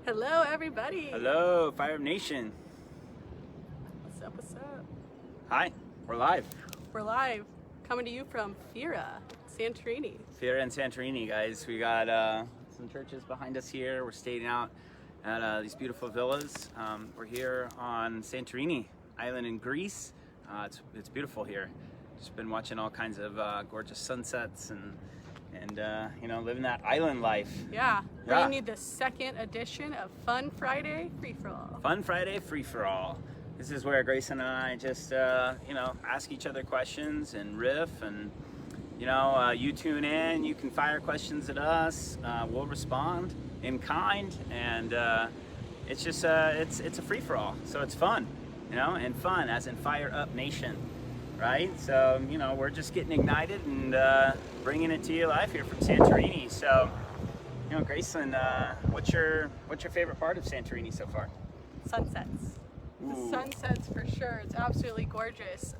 Hello, everybody. Hello, Fire Up Nation. What's up? What's up? Hi, we're live. We're live, coming to you from Fira, Santorini. Fira and Santorini, guys. We got some churches behind us here. We're staying out at these beautiful villas. We're here on Santorini Island in Greece. It's beautiful here. Just been watching all kinds of gorgeous sunsets and living that island life. Yeah, bringing you the second edition of Fun Friday Free For All. Fun Friday Free For All. This is where Graclyn and I just, ask each other questions and riff, and you tune in, you can fire questions at us, we'll respond in kind, and it's just, it's a free for all, so it's fun, and fun as in Fire Up Nation, right? So, we're just getting ignited and bringing it to you live here from Santorini. So, Graclyn, what's your favorite part of Santorini so far? Sunsets. Ooh. The sunsets for sure. It's absolutely gorgeous.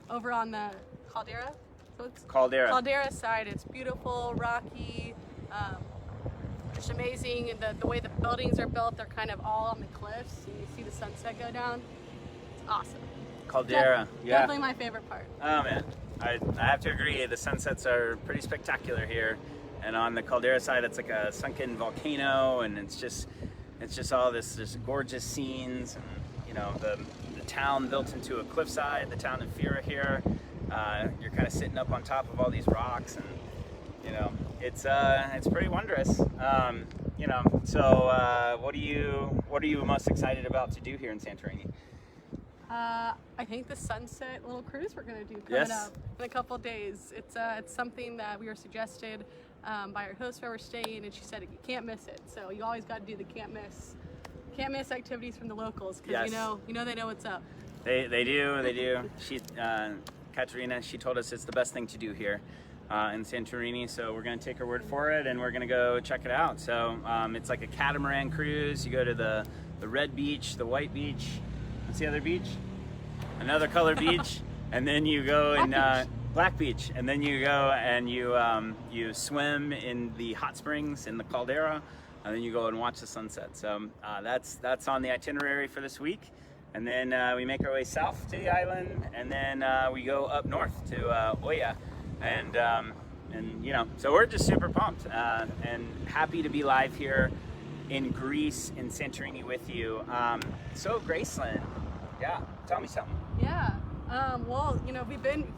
Over on the Caldera? So it's Caldera side, it's beautiful, rocky, just amazing. And the way the buildings are built, they're kind of all on the cliffs, and you see the sunset go down. It's awesome. Caldera, yeah. Definitely my favorite part. Oh man, I have to agree. The sunsets are pretty spectacular here, and on the Caldera side, it's like a sunken volcano, and it's just all this gorgeous scenes, and the town built into a cliffside. The town in Fira here, you're kind of sitting up on top of all these rocks, and it's pretty wondrous. So what are you most excited about to do here in Santorini? I think the sunset little cruise we're going to do coming up in a couple days. It's something that we were suggested by our host where we're staying, and she said you can't miss it. So you always got to do the can't miss activities from the locals, because they know what's up. They do. She Katerina, she told us it's the best thing to do here in Santorini, so we're going to take her word for it, and we're going to go check it out. So it's like a catamaran cruise. You go to the red beach, the white beach. What's the other beach? Another color beach. And then you go in Black Beach, and then you go and you swim in the hot springs in the Caldera, and then you go and watch the sunset. So that's on the itinerary for this week. And then we make our way south to the island, and then we go up north to Oya, and so we're just super pumped and happy to be live here in Greece, in Santorini with you. So Graclyn, yeah, tell me something. Yeah. Well, we've been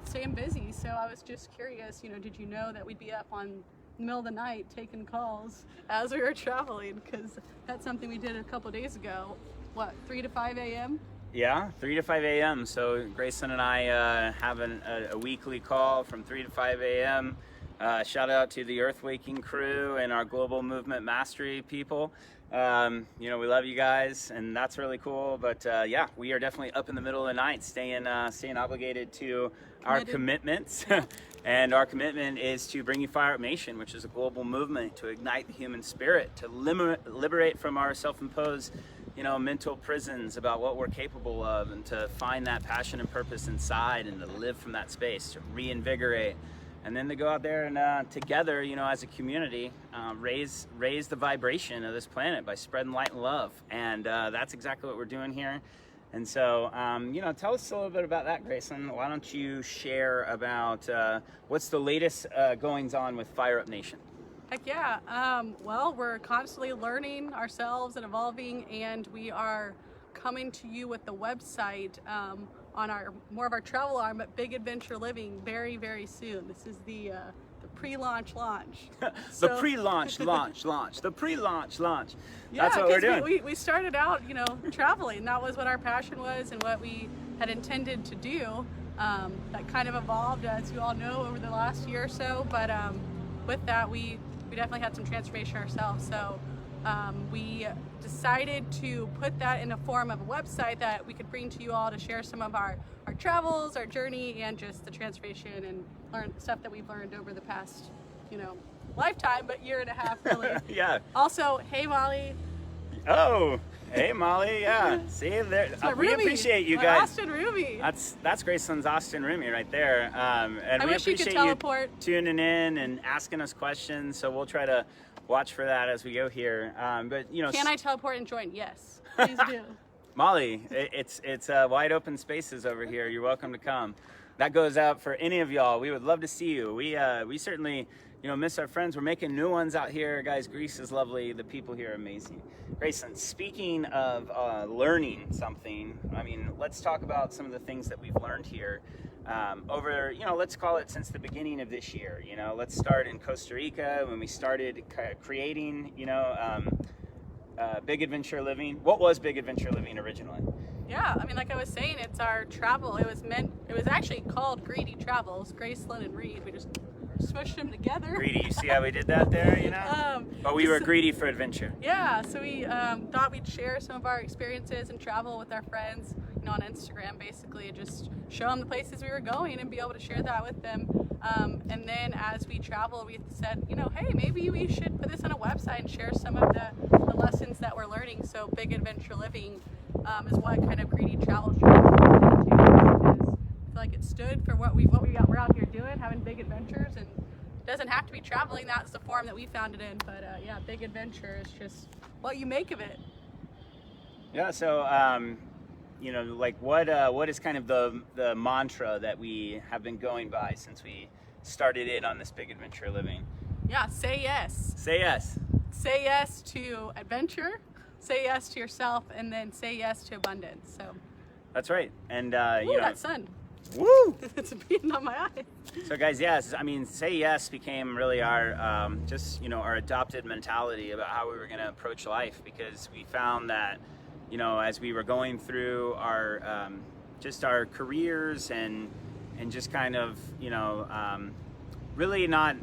staying busy, so I was just curious, did you know that we'd be up on the middle of the night taking calls as we were traveling? Because that's something we did a couple days ago. What, 3 to 5 a.m.? Yeah, 3 to 5 a.m. So Graclyn and I have a weekly call from 3 to 5 a.m. Shout out to the Earthwaking crew and our Global Movement Mastery people. We love you guys, and that's really cool. But we are definitely up in the middle of the night, staying obligated to our commitments. And our commitment is to bring you Fire Up Nation, which is a global movement to ignite the human spirit, to liberate from our self-imposed, mental prisons about what we're capable of, and to find that passion and purpose inside, and to live from that space, to reinvigorate. And then to go out there and together, as a community, raise the vibration of this planet by spreading light and love. And that's exactly what we're doing here. And so, tell us a little bit about that, Graclyn. Why don't you share about what's the latest goings on with Fire Up Nation? Heck yeah. Well, we're constantly learning ourselves and evolving, and we are coming to you with the website on more of our travel arm at Big Adventure Living very, very soon. This is the pre-launch launch. The pre-launch launch. The pre-launch launch. Yeah, that's what we're doing. We started out, traveling. That was what our passion was and what we had intended to do. That kind of evolved, as you all know, over the last year or so. But with that, we definitely had some transformation ourselves. So we decided to put that in a form of a website that we could bring to you all to share some of our travels, our journey, and just the transformation and learn stuff that we've learned over the past, lifetime, but year and a half really. Yeah. Also, hey Molly. Oh, hey Molly, yeah. See there, we appreciate you guys. Austin Ruby. That's Graclyn's Austin Ruby right there. And I we wish you appreciate could teleport. you tuning in and asking us questions. So we'll try to watch for that as we go here. But you know, Can I teleport and join? Yes, please do. Molly, it's wide open spaces over here. You're welcome to come. That goes out for any of y'all. We would love to see you. We certainly, you know, miss our friends. We're making new ones out here, guys. Greece is lovely. The people here are amazing. Graclyn, speaking of learning something, I mean, let's talk about some of the things that we've learned here over, you know, let's call it since the beginning of this year. You know, let's start in Costa Rica when we started creating, you know, Big Adventure Living. What was Big Adventure Living originally? Yeah, I mean, like I was saying, it's our travel. It was actually called Greedy Travels. Graclyn and Reed, we just smushed them together. Greedy, you see how we did that there, you know? But we were greedy for adventure. Yeah, so we thought we'd share some of our experiences and travel with our friends, you know, on Instagram, basically, just show them the places we were going and be able to share that with them. And then as we travel, we said, you know, hey, maybe we should put this on a website and share some of the lessons that we're learning. So Big Adventure Living is what kind of Greedy Travel translated into. I feel like it stood for what we're out here doing, having big adventures, and it doesn't have to be traveling. That's the form that we found it in. But yeah, big adventure is just what you make of it. Yeah. So, you know, like what is kind of the mantra that we have been going by since we started it on this Big Adventure Living? Yeah. Say yes. Say yes. Say yes to adventure. Say yes to yourself, and then say yes to abundance. So. That's right. And Ooh, you know, that sun. Woo! It's beating on my eye. So guys, yes, I mean, say yes became really our, just, you know, our adopted mentality about how we were going to approach life, because we found that, you know, as we were going through our, just our careers and just kind of, you know, really not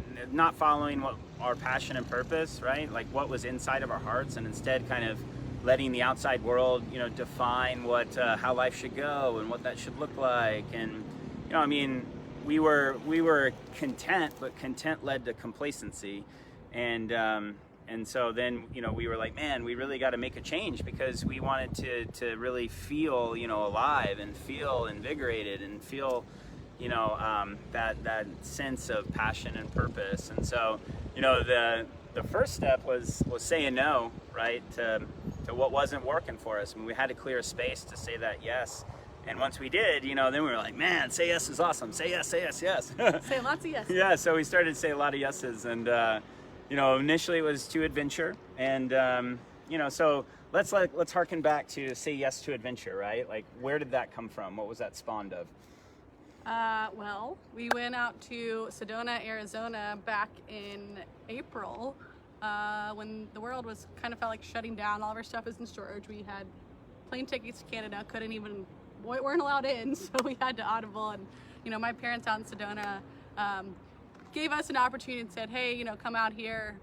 following what our passion and purpose, right? Like what was inside of our hearts, and instead kind of letting the outside world, you know, define what how life should go and what that should look like. And you know, I mean, we were content, but content led to complacency, and so then, you know, we were like, man, we really got to make a change, because we wanted to really feel, you know, alive and feel invigorated and feel, you know, that sense of passion and purpose. And so, you know, the first step was saying no, right, to what wasn't working for us. I mean, we had to clear a space to say that yes. And once we did, you know, then we were like, man, say yes is awesome. Say yes, yes. Say lots of yes. Yeah, so we started to say a lot of yeses. And, you know, initially it was to adventure. And, you know, so let's harken back to say yes to adventure, right? Like, where did that come from? What was that spawned of? Well, we went out to Sedona, Arizona back in April when the world was kind of felt like shutting down. All of our stuff was in storage. We had plane tickets to Canada, weren't allowed in, so we had to audible. And, you know, my parents out in Sedona gave us an opportunity and said, hey, you know, come out here,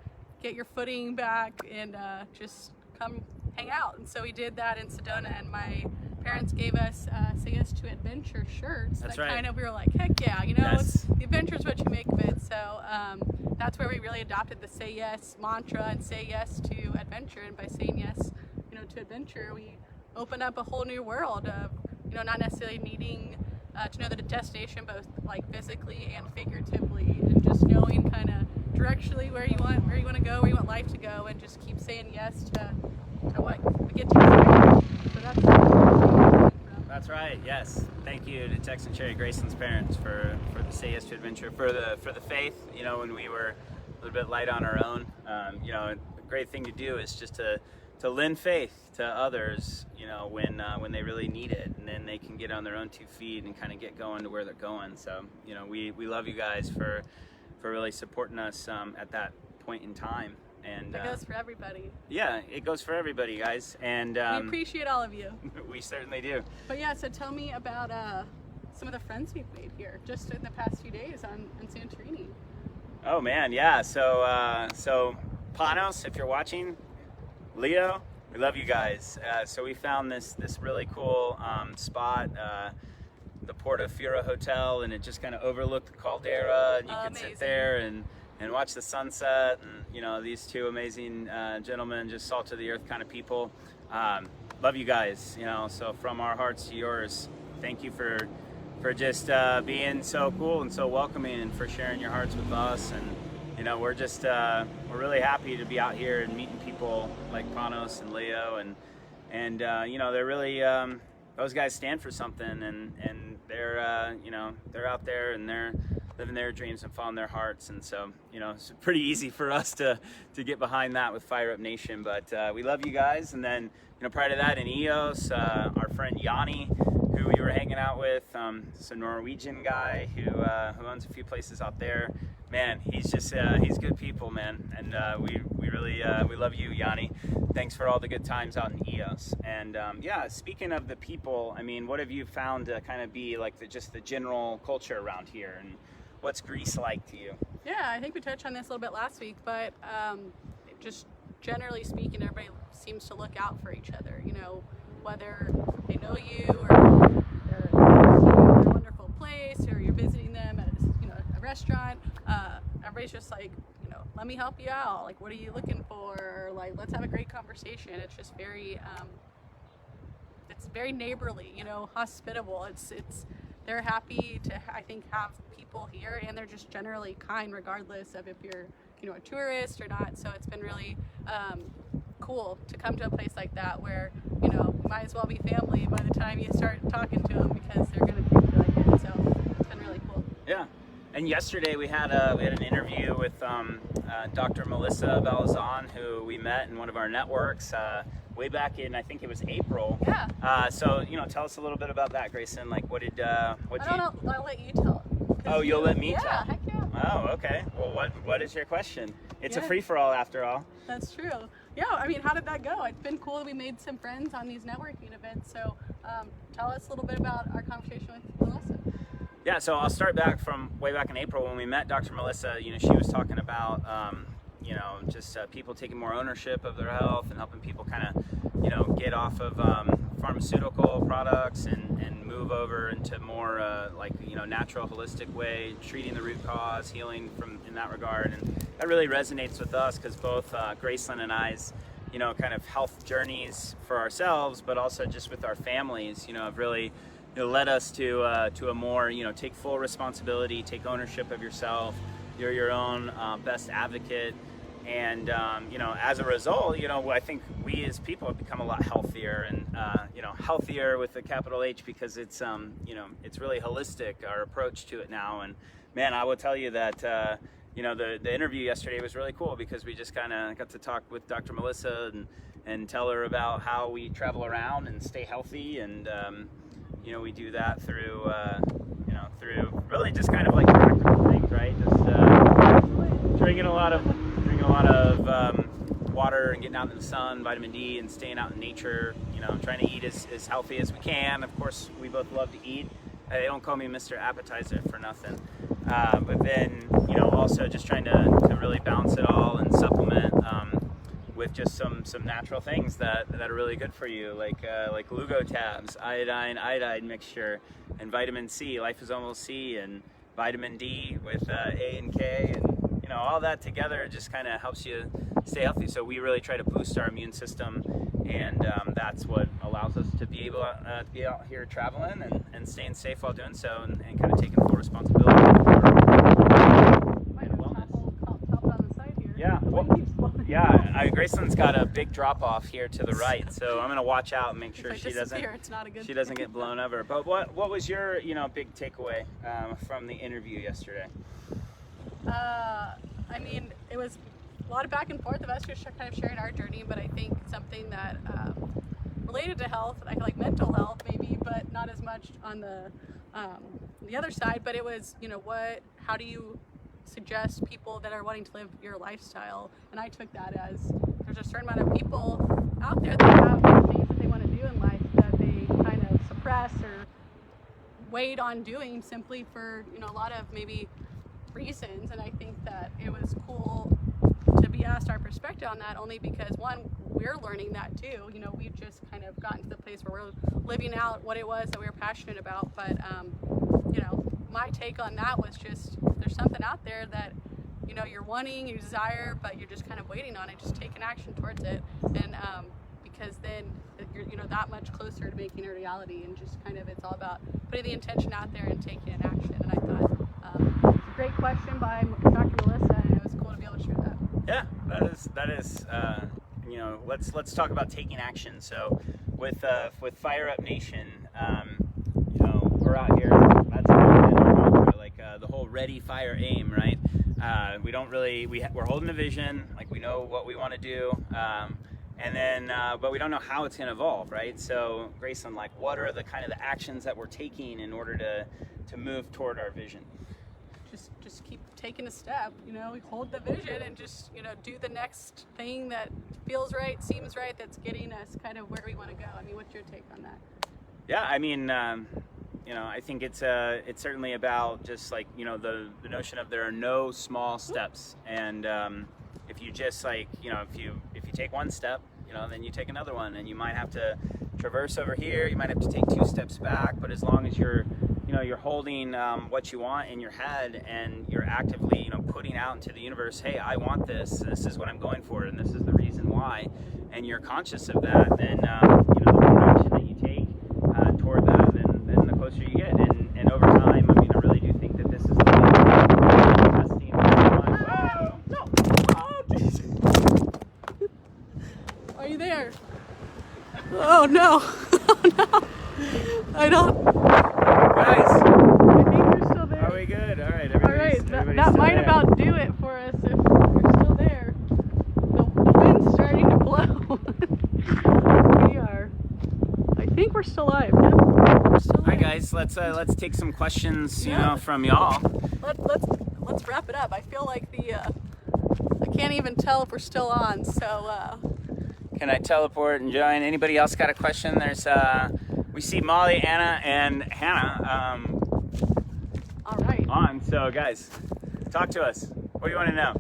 get your footing back, and just come hang out. And so we did that in Sedona, and my parents gave us Say Yes to Adventure shirts. That's that right. Kind of, we were like, heck yeah, you know, Yes. the adventure is what you make of it. So that's where we really adopted the Say Yes mantra and say yes to adventure. And by saying yes, you know, to adventure, we open up a whole new world of, you know, not necessarily needing to know the destination, both like physically and figuratively, and just knowing kind of directionally where you want to go, where you want life to go, and just keep saying yes to what we get to experience. So That's right. Yes. Thank you to Tex and Cherry, Graclyn's parents, for the Say Yes to Adventure, for the faith. You know, when we were a little bit light on our own, you know, a great thing to do is just to lend faith to others. You know, when they really need it, and then they can get on their own 2 feet and kind of get going to where they're going. So, you know, we love you guys for really supporting us at that point in time. And it goes for everybody. Yeah, it goes for everybody, guys. And we appreciate all of you. We certainly do. But yeah, so tell me about some of the friends we've made here just in the past few days on Santorini. Oh man, yeah. So Panos, if you're watching, Leo, we love you guys. So we found this really cool spot, the Portofino Hotel, and it just kind of overlooked the caldera, and you can sit there and watch the sunset. And you know, these two amazing gentlemen, just salt of the earth kind of people. Love you guys, you know. So from our hearts to yours, thank you for just being so cool and so welcoming, and for sharing your hearts with us, and we're just we're really happy to be out here and meeting people like Panos and Leo, and they're really those guys stand for something, and they're they're out there and they're living their dreams and following their hearts, and so it's pretty easy for us to get behind that with Fire Up Nation. But we love you guys. And then prior to that in EOS, our friend Yanni, who we were hanging out with, it's a Norwegian guy who owns a few places out there. Man, he's just he's good people, man, and we really we love you, Yanni. Thanks for all the good times out in EOS. And speaking of the people, I mean, what have you found to kind of be like just the general culture around here, and what's Greece like to you? Yeah, I think we touched on this a little bit last week, but just generally speaking, everybody seems to look out for each other. Whether they know you or they're a wonderful place, or you're visiting them at a restaurant. Everybody's just like, let me help you out. Like, what are you looking for? Like, let's have a great conversation. It's just very, it's very neighborly. Hospitable. It's they're happy to, I think, have people here, and they're just generally kind, regardless of if you're a tourist or not. So it's been really cool to come to a place like that where you might as well be family by the time you start talking to them, because they're going to treat you like it. So it's been really cool. Yeah. And yesterday we had an interview with Dr. Melissa Balazan, who we met in one of our networks way back in, I think it was April. Yeah. So tell us a little bit about that, Graclyn. Like, what did I don't know. I'll let you tell. Oh, you'll let me tell? Yeah, heck yeah. Oh, okay. Well, what is your question? It's a free-for-all after all. That's true. Yeah, I mean, how did that go? It's been cool that we made some friends on these networking events. So tell us a little bit about our conversation with Melissa. Yeah, so I'll start back from way back in April when we met Dr. Melissa. She was talking about, just people taking more ownership of their health and helping people kind of, get off of pharmaceutical products and move over into more natural, holistic way, treating the root cause, healing in that regard. And that really resonates with us because both Graclyn and I's, kind of health journeys for ourselves, but also just with our families, have really led us to a more, take full responsibility, take ownership of yourself. You're your own best advocate. And, as a result, I think we as people have become a lot healthier, and, healthier with a capital H, because it's, it's really holistic, our approach to it now. And man, I will tell you that, the interview yesterday was really cool, because we just kind of got to talk with Dr. Melissa and tell her about how we travel around and stay healthy. And, we do that through, through really just kind of like practical things, right? Just drinking a lot of water and getting out in the sun, vitamin D, and staying out in nature, trying to eat as healthy as we can. Of course, we both love to eat. They don't call me Mr. Appetizer for nothing. But then, also just trying to really balance it all and supplement with just some natural things that are really good for you, like Lugo tabs, iodine mixture, and vitamin C, liposomal C, and vitamin D with A and K, and all that together just kind of helps you stay healthy. So we really try to boost our immune system, and that's what allows us to be able to be out here traveling and staying safe while doing so, and kind of taking full responsibility for wellness. Yeah, Graclyn's got a big drop off here to the right, so I'm gonna watch out and make sure she doesn't get blown over. But what was your big takeaway from the interview yesterday? I mean, it was a lot of back and forth of us just kind of sharing our journey, but I think something that related to health, I feel like mental health maybe, but not as much on the other side. But it was, how do you suggest people that are wanting to live your lifestyle? And I took that as there's a certain amount of people out there that have things that they want to do in life that they kind of suppress or wait on doing simply for, a lot of maybe reasons. And I think that it was cool to be asked our perspective on that, only because one, we're learning that too. We've just kind of gotten to the place where we're living out what it was that we were passionate about. But my take on that was just, there's something out there that you're wanting, you desire, but you're just kind of waiting on it. Just take an action towards it, and because then you're that much closer to making it a reality. And just kind of, it's all about putting the intention out there and taking an action. And I thought it's a great question by Dr. Melissa, and it was cool to be able to share that. Yeah, that is. You know, let's talk about taking action. So with Fire Up Nation, you know, we're out here. That's like the whole ready, fire, aim, right? We don't really we're holding a vision, like we know what we want to do, and then but we don't know how it's going to evolve, right? So Graclyn, like, what are the kind of the actions that we're taking in order to move toward our vision? Just keep taking a step, you know. We hold the vision and just, you know, do the next thing that feels right, seems right, that's getting us kind of where we want to go. I mean, what's your take on that? Yeah, I mean, you know, I think it's certainly about just like, you know, the notion of there are no small steps, and if you just, like, you know, if you take one step, you know, then you take another one, and you might have to traverse over here, you might have to take 2 steps back, but as long as you're, you know, you're holding what you want in your head, and you're actively, you know, putting out into the universe, hey, I want this, this is what I'm going for, and this is the reason why, and you're conscious of that, then you know, the more action that you take toward that, then the closer you get, and over time, I mean, I really do think that this is the testing. Whoa! No! Oh, jeez! Are you there? Oh no! Oh no! I don't. Guys, I think you're still there. are we good? All right, All right, everybody's that still might there. about do it for us if you're still there. The wind's starting to blow. We are. I think we're still live. Yep, we're still All right, there. guys, let's take some questions, you Yeah. know, from y'all. Let's wrap it up. I feel like I can't even tell if we're still on. So Can I teleport and join? Anybody else got a question? There's we see Molly, Anna, and Hannah all right. on. So guys, talk to us. What do you want to know?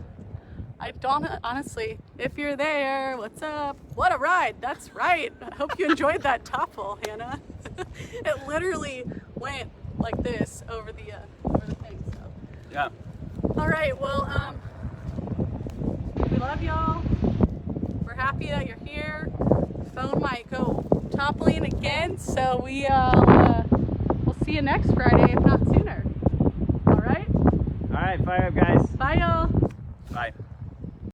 I don't honestly. If you're there, what's up? What a ride! That's right. I hope you enjoyed that topple, Hannah. It literally went like this over the thing. So. Yeah. All right. Well, we love y'all. We're happy that you're here. Phone might go toppling again, so we'll see you next Friday, if not sooner. All right. All right, fire up, guys. Bye, y'all. Bye.